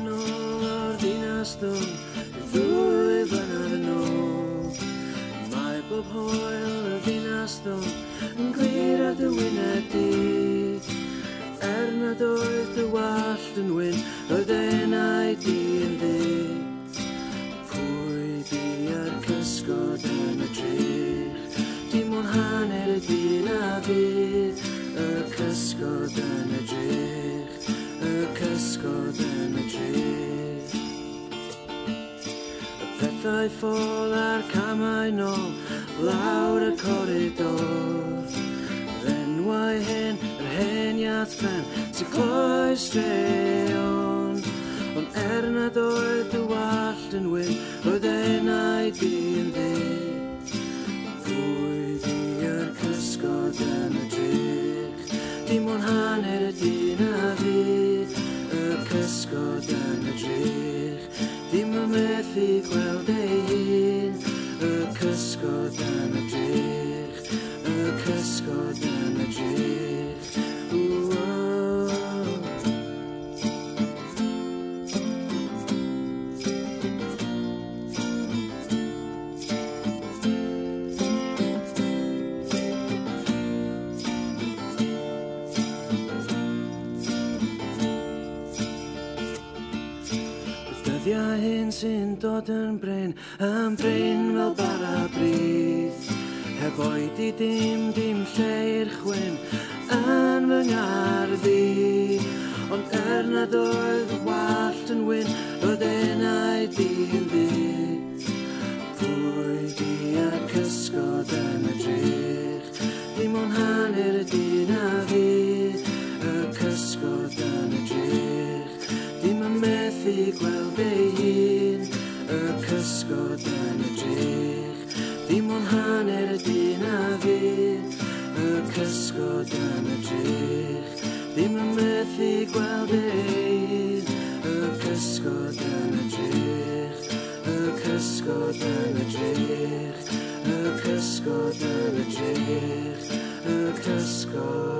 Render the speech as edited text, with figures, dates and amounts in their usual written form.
yn ôl o'r ddinas dwn, ddwy flynedd yn ôl. Mae bob hwyl y ddinas dwn yn glir ar dy wyneb di. Nad oedd dy wallt yn wyn, roedd enau di yn ddi. Pwy di ar cysgod yn y drych, dim ond hanner y dyn a fydd. Y cysgod yn y drych, y cysgod yn y drych. Y pethau ffôl a'r camau nôl, lawr y coridor. Yr enwau hen, yr hen iath ben, sy'n cloi straeon. Ond nad oedd dy wallt yn wyn, roedd enau di yn ddi. Pwy di ar cysgod yn y drych, dim ond hanner y dyn a fydd. Y cysgod yn y drych, dim yn methu gweld ei hun. Y cysgod yn y drych, y cysgod yn y drych. Dyddiau hyn sy'n dod yn bryn fel bara brith. Heb oed i dim lle i'r chwyn yn fy ngarddi. Ond nad oedd y wallt yn wyn, roedd enau di yn ddi. Pwy di ar cysgod yn y drych, dim ond hanner y dyn a fydd. Y cysgod yn y drych, dim yn methu gweld ei hun. Y cysgod yn y drych, dim ond hanner y dyn a fydd. Y cysgod yn y drych, dim yn methu gweld ei hun. Y cysgod yn y drych, y cysgod yn y drych, y cysgod yn y drych, y cysgod.